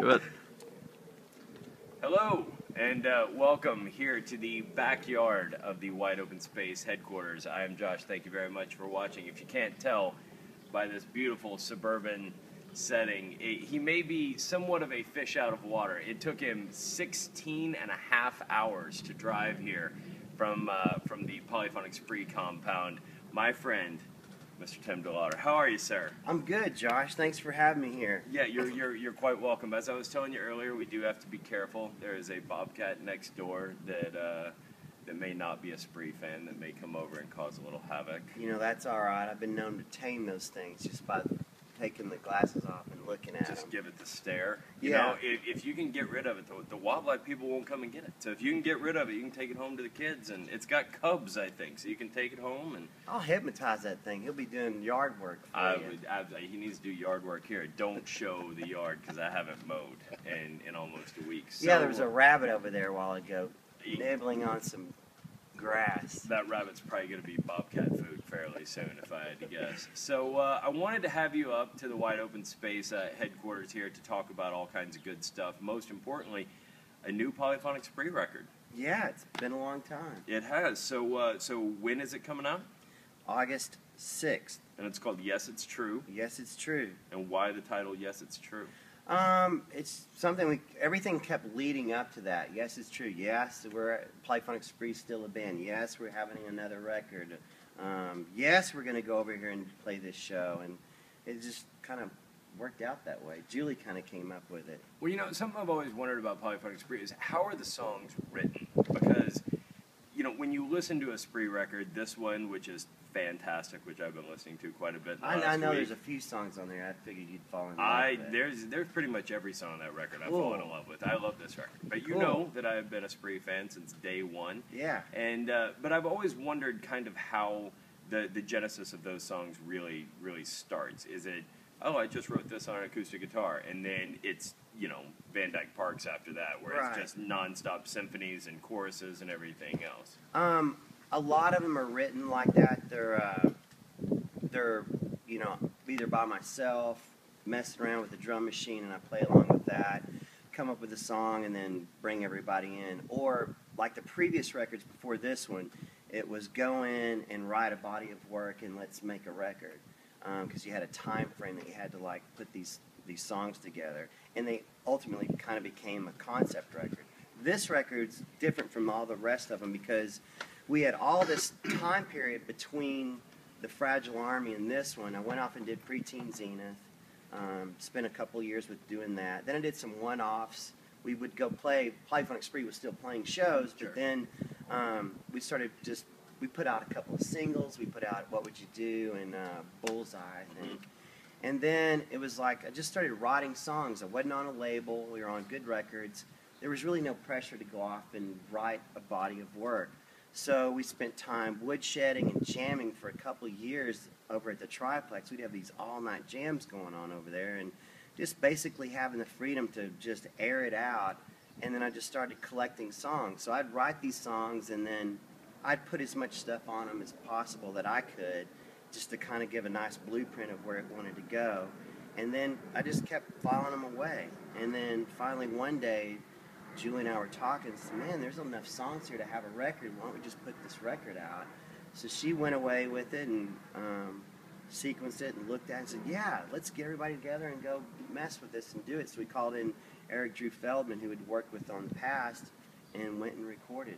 But Hello, and welcome here to the backyard of the Wide Open Space headquarters. I am Josh. Thank you very much for watching. If you can't tell by this beautiful suburban setting, he may be somewhat of a fish out of water. It took him 16 and a half hours to drive here from the Polyphonic Spree compound. My friend, Mr. Tim Delaughter. How are you, sir? I'm good, Josh. Thanks for having me here. Yeah, you're quite welcome. As I was telling you earlier, we do have to be careful. There is a bobcat next door that may not be a Spree fan that may come over and cause a little havoc. You know, that's all right. I've been known to tame those things just by taking the glasses off and looking at Just them. give it the stare. You Yeah. know, if you can get rid of it, the wildlife people won't come and get it. So if you can get rid of it, you can take it home to the kids. And it's got cubs, I think, so you can take it home. And I'll hypnotize that thing. He'll be doing yard work for you. he needs to do yard work here. Don't show the yard because I haven't mowed in almost a week. So, Yeah, there was a rabbit over there a while ago, nibbling on some grass. That rabbit's probably going to be bobcat food fairly soon, if I had to guess. So I wanted to have you up to the Wide Open Space headquarters here to talk about all kinds of good stuff. Most importantly, a new Polyphonic Spree record. Yeah, it's been a long time. It has. So when is it coming out? August 6th. And it's called Yes, It's True. Yes, it's true. And why the title Yes, It's True? It's something everything kept leading up to that. Yes, it's true. Yes, Polyphonic Spree still a band. Yes, we're having another record. Yes, we're going to go over here and play this show. And it just kind of worked out that way. Julie kind of came up with it. Well, you know, something I've always wondered about Polyphonic Spree is how are the songs written? Because, you know, when you listen to a Spree record, this one, which is fantastic, which I've been listening to quite a bit I know week, there's a few songs on there I figured you'd fall in love with. There's pretty much every song on that record I've Cool. fallen in love with. I love this record. But you Cool. know that I've been a Spree fan since day one. Yeah. And but I've always wondered kind of how the genesis of those songs really starts. Is it, oh, I just wrote this on an acoustic guitar, and then it's, you know, Van Dyke Parks after that, where Right. it's just nonstop symphonies and choruses and everything else. A lot of them are written like that. They're you know, either by myself, messing around with the drum machine, and I play along with that, come up with a song, and then bring everybody in. Or like the previous records before this one, it was go in and write a body of work and let's make a record, because you had a time frame that you had to like put these songs together, and they ultimately kind of became a concept record. This record's different from all the rest of them because we had all this time period between the Fragile Army and this one. I went off and did Preteen Zenith, spent a couple years with doing that. Then I did some one-offs. We would go play, Polyphonic Spree was still playing shows, but then we put out a couple of singles. We put out What Would You Do and Bullseye, I think. And then it was like I just started writing songs. I wasn't on a label. We were on Good Records. There was really no pressure to go off and write a body of work. So we spent time woodshedding and jamming for a couple of years over at the Triplex. We'd have these all-night jams going on over there and just basically having the freedom to just air it out. And then I just started collecting songs. So I'd write these songs and then I'd put as much stuff on them as possible that I could just to kind of give a nice blueprint of where it wanted to go. And then I just kept filing them away. And then finally one day, Julie and I were talking and said, man, there's enough songs here to have a record. Why don't we just put this record out? So she went away with it and sequenced it and looked at it and said, yeah, let's get everybody together and go mess with this and do it. So we called in Eric Drew Feldman, who had worked with on the past, and went and recorded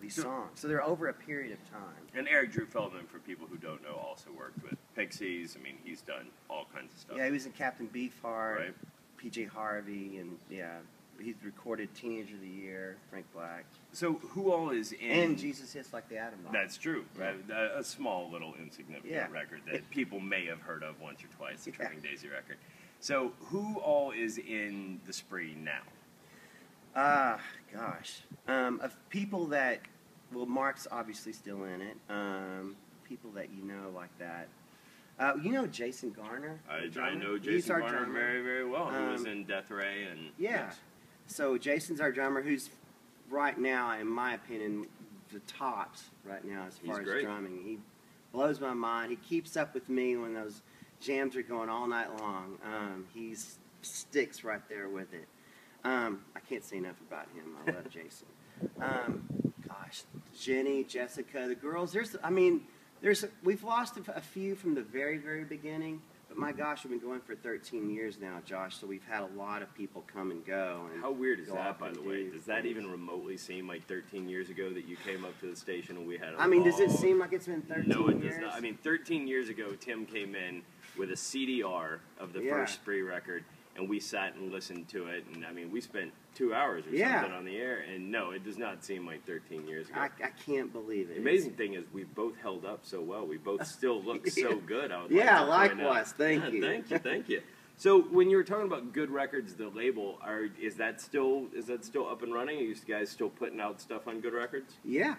these songs. So they're over a period of time. And Eric Drew Feldman, for people who don't know, also worked with Pixies. I mean, he's done all kinds of stuff. Yeah, he was in Captain Beefheart, right? PJ Harvey, and yeah. He's recorded Teenager of the Year, Frank Black. So who all is in... And Jesus Hits Like the Atom Bomb. That's true. Yeah. Right? A small little insignificant record that people may have heard of once or twice, the Turning Daisy record. So who all is in the Spree now? Gosh. Of people that... Well, Mark's obviously still in it. People that you know like that. You know Jason Garner? I know Jason Garner very, very well. He was in Death Ray and... Yeah. Yes. So Jason's our drummer, who's right now, in my opinion, the tops right now as far as drumming. He blows my mind. He keeps up with me when those jams are going all night long. He's sticks right there with it. I can't say enough about him. I love Jason. Gosh, Jenny, Jessica, the girls. We've lost a few from the very, very beginning. But my gosh, we've been going for 13 years now, Josh. So we've had a lot of people come and go. And how weird is that, by the way? Does that even remotely seem like 13 years ago that you came up to the station and we had a does it seem like it's been 13 years? No, it does not. I mean, 13 years ago, Tim came in with a CDR of the first Spree record, and we sat and listened to it. And, I mean, we spent 2 hours or something on the air. And, no, it does not seem like 13 years ago. I can't believe it. The amazing thing is we both held up so well. We both still look so good. Likewise. Thank you. Thank you. So when you were talking about Good Records, the label, is that still up and running? Are you guys still putting out stuff on Good Records? Yeah.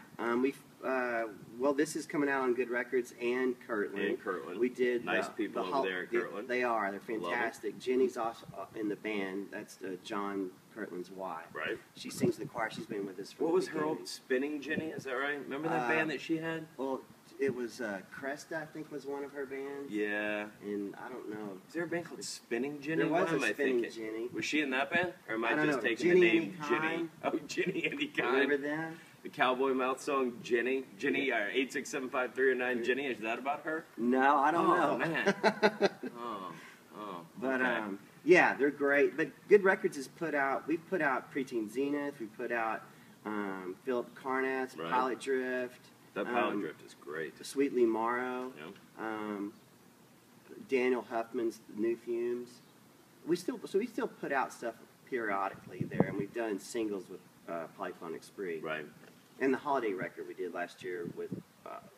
This is coming out on Good Records and Kirtland. We did nice people over there at Kirtland. They are. They're fantastic. Jenny's also in the band. That's John Kirtland's wife. Right. She sings in the choir. She's been with us for. What was her old Spinning Jenny? Is that right? Remember that band that she had? Well, it was Cresta, I think, was one of her bands. Yeah. And I don't know. Is there a band called Spinning Jenny? There was a Spinning Jenny. Was she in that band? Or am I just taking Jenny the name Jenny? Oh, Jenny Any Kind. Remember them? The Cowboy Mouth song, Jenny. Jenny, 8675309, Jenny. Is that about her? No, I don't know. Oh, man. But, okay. They're great. But Good Records we've put out Preteen Zenith, we put out Philip Carnass, Right. Pilot Drift. That Pilot Drift is great. Sweetly Morrow. Yeah. Daniel Huffman's New Fumes. We still put out stuff periodically there, and we've done singles with Polyphonic Spree. Right. And the holiday record we did last year with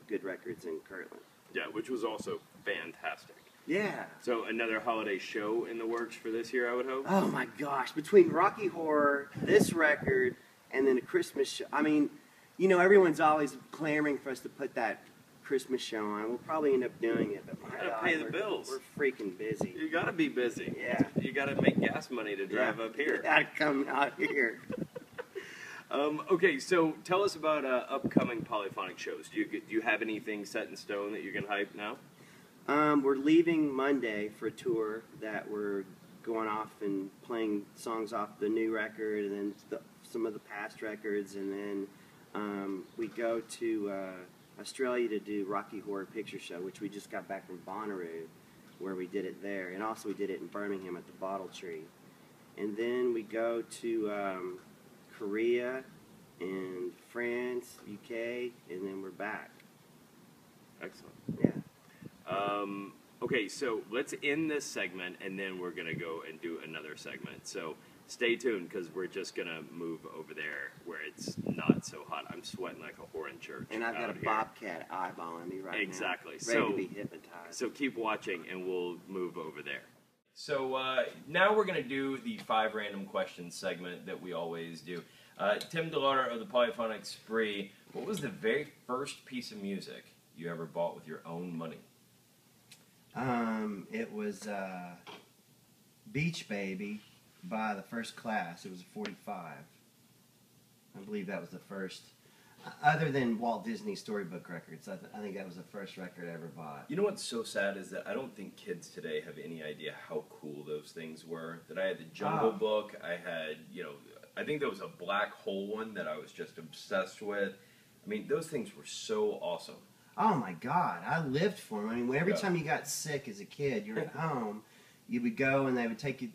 Good Records in Kirtland. Yeah, which was also fantastic. Yeah. So another holiday show in the works for this year, I would hope? Oh my gosh. Between Rocky Horror, this record, and then a Christmas show. I mean, everyone's always clamoring for us to put that Christmas show on. We'll probably end up doing it, but my gotta God, pay the bills. We're freaking busy. You gotta be busy. Yeah. You gotta make gas money to drive up here. Gotta come out here. Okay, so tell us about upcoming polyphonic shows. Do you have anything set in stone that you can hype now? We're leaving Monday for a tour that we're going off and playing songs off the new record and then some of the past records, and then we go to Australia to do Rocky Horror Picture Show, which we just got back from Bonnaroo, where we did it there, and also we did it in Birmingham at the Bottle Tree. And then we go to Korea and France, UK, and then we're back. Excellent. Yeah. Okay, so let's end this segment, and then we're going to go and do another segment. So stay tuned, because we're just going to move over there where it's not so hot. I'm sweating like a whore in church. And I've got a bobcat eyeballing me right exactly. now. Ready to be hypnotized. So keep watching, and we'll move over there. So now we're going to do the 5 random questions segment that we always do. Tim Delaughter of the Polyphonic Spree, what was the very first piece of music you ever bought with your own money? It was Beach Baby by the First Class. It was a 45. I believe that was the first. Other than Walt Disney Storybook Records, I think that was the first record I ever bought. You know what's so sad is that I don't think kids today have any idea how cool those things were. That I had the Jungle Book, I had, I think there was a Black Hole one that I was just obsessed with. I mean, those things were so awesome. Oh my God, I lived for them. I mean, every time you got sick as a kid, you're at home, you would go and they would take you,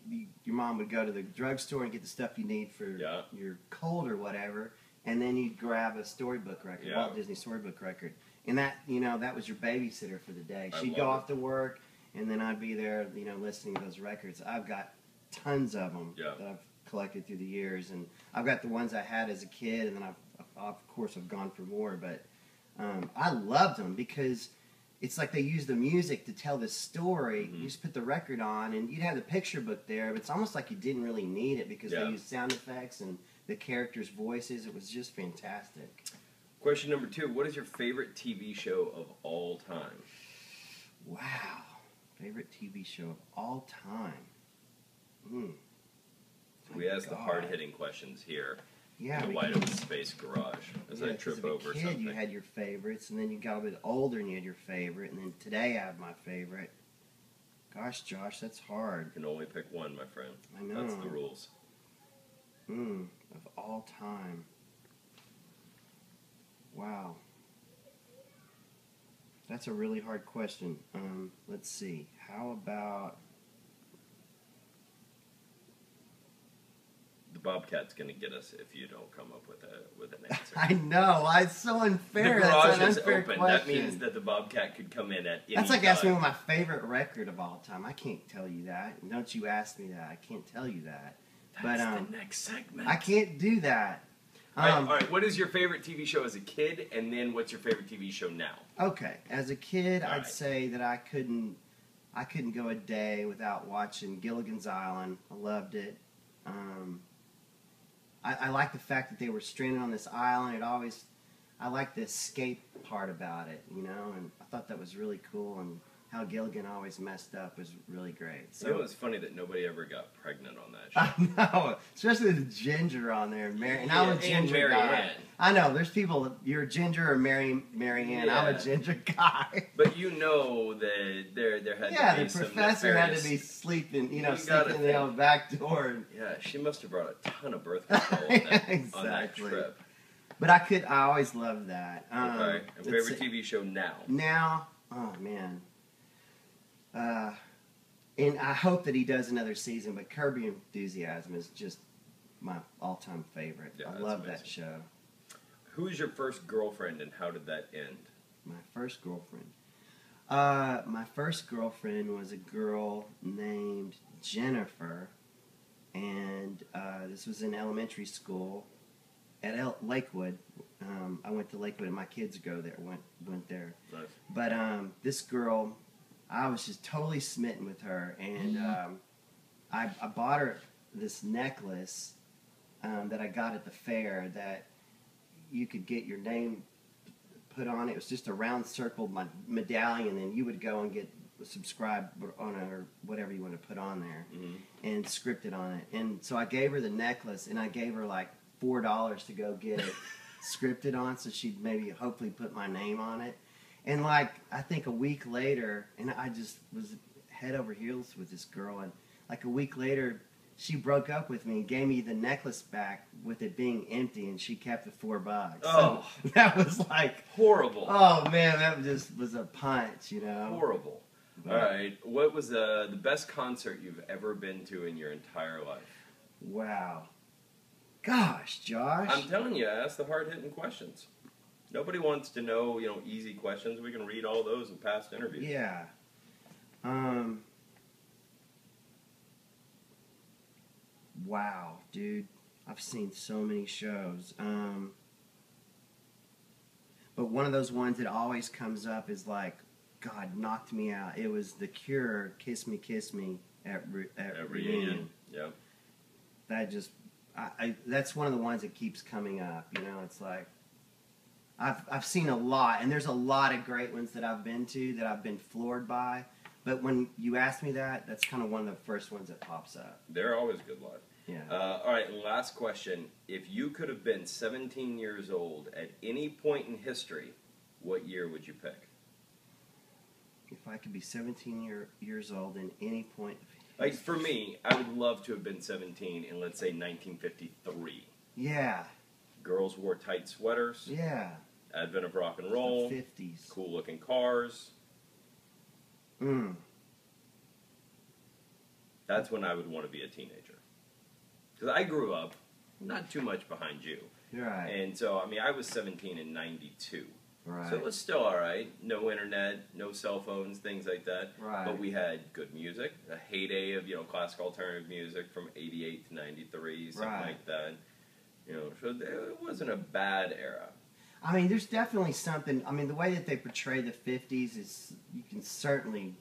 your mom would go to the drugstore and get the stuff you need for your cold or whatever, and then you'd grab a storybook record, Walt Disney Storybook Record. And that, that was your babysitter for the day. She'd go off to work, and then I'd be there, listening to those records. I've got tons of them that I've collected through the years, and I've got the ones I had as a kid, and then of course, I've gone for more, but I loved them because it's like they use the music to tell this story. You just put the record on, and you'd have the picture book there, but it's almost like you didn't really need it because they used sound effects and the characters' voices. It was just fantastic. Question number 2, what is your favorite TV show of all time? Wow. Favorite TV show of all time? We ask the hard-hitting questions here. Yeah, in the Wide Open Space garage as I trip over as a kid, something. You had your favorites, and then you got a bit older and you had your favorite, and then today I have my favorite. Gosh, Josh, that's hard. You can only pick one, my friend. I know. That's the rules. Of all time. Wow. That's a really hard question. Let's see. How about... The Bobcat's going to get us if you don't come up with an answer. I know. It's so unfair. The garage That's is an unfair open. question. That means that the Bobcat could come in at any That's like time. asking me what my favorite record of all time. I can't tell you that. Don't you ask me that. I can't tell you that. That's the next segment. I can't do that. All right. What is your favorite TV show as a kid, and then what's your favorite TV show now? Okay, as a kid, All I'd right. say that I couldn't go a day without watching Gilligan's Island. I loved it. I like the fact that they were stranded on this island. I like the escape part about it, you know, and I thought that was really cool, and how Gilligan always messed up was really great. So You know, it's funny that nobody ever got pregnant on that show. I know, especially the Ginger on there, and I'm a and Ginger Mary guy. Ann. I know, there's people, you're a Ginger or Mary Ann. I'm Yeah. a Ginger guy. But you know that there had Yeah, to be the some professor had to nefarious- be sleeping, You gotta sleeping in the old back door. And, Yeah, she must have brought a ton of birth control on that Exactly. trip. but I always loved that. Okay. And let's favorite see. TV show now? Now, oh man. And I hope that he does another season, but Curb Your Enthusiasm is just my all-time favorite. Yeah, I that's love amazing. that show. Who's your first girlfriend, and how did that end? My first girlfriend. My first girlfriend was a girl named Jennifer, and this was in elementary school at Lakewood. I went to Lakewood, and my kids went there. Nice. But this girl, I was just totally smitten with her, and I bought her this necklace that I got at the fair that you could get your name put on. It was just a round circled medallion, and you would go and get subscribed on it or whatever you want to put on there, and scripted on it. And so I gave her the necklace, and I gave her like $4 to go get it scripted on, so she'd maybe hopefully put my name on it. And like I think a week later, and I just was head over heels with this girl, and like a week later, she broke up with me and gave me the necklace back with it being empty, and she kept the $4. Oh. So that was like Horrible. oh man, that just was a punch, you know. Horrible. All right. What was the best concert you've ever been to in your entire life? Wow. Gosh, Josh. I'm telling you, ask the hard-hitting questions. Nobody wants to know, easy questions. We can read all those in past interviews. Yeah. Wow, dude. I've seen so many shows. But one of those ones that always comes up is like, God knocked me out. It was The Cure, Kiss Me at Reunion. Yep. That just, that's one of the ones that keeps coming up. It's like, I've seen a lot, and there's a lot of great ones that I've been to that I've been floored by. But when you ask me that, that's kind of one of the first ones that pops up. They're always good luck. Yeah. All right, last question. If you could have been 17 years old at any point in history, what year would you pick? If I could be 17 years old in any point of Like, for me, I would love to have been 17 in, let's say, 1953. Yeah. Girls wore tight sweaters. Yeah. Advent of rock and roll. The 50s. Cool-looking cars. That's when I would want to be a teenager. Because I grew up not too much behind you. Right. And so, I was 17 in 92. Right. So it was still all right. No internet, no cell phones, things like that. Right. But we had good music, a heyday of, classical alternative music from 88 to 93, something Right. like that. So it wasn't a bad era. There's definitely something. The way that they portray the 50s is, you can certainly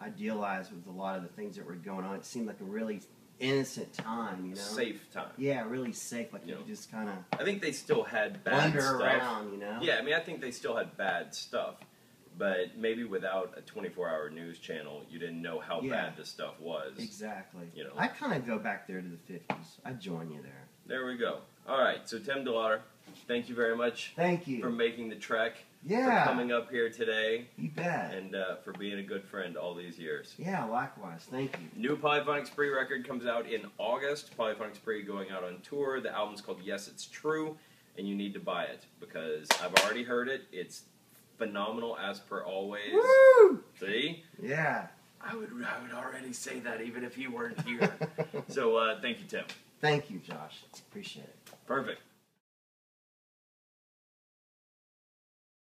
idealize with a lot of the things that were going on. It seemed like a really innocent time, Safe time. Yeah, really safe. Like you could just kind of I think they still had bad wander stuff. around, Yeah, I think they still had bad stuff. But maybe without a 24-hour news channel, you didn't know how bad the stuff was. Exactly. You know. I kind of go back there to the 50s. I'd join you there. There we go. All right, so Tim Delaughter, thank you very much Thank you. for making the trek. Yeah. for coming up here today. You bet. And for being a good friend all these years. Yeah, likewise. Thank you. New Polyphonic Spree record comes out in August. Polyphonic Spree going out on tour. The album's called Yes, It's True, and you need to buy it because I've already heard it. It's phenomenal as per always. Woo! See? Yeah. I would already say that even if he weren't here. So thank you, Tim. Thank you, Josh. Appreciate it. Perfect.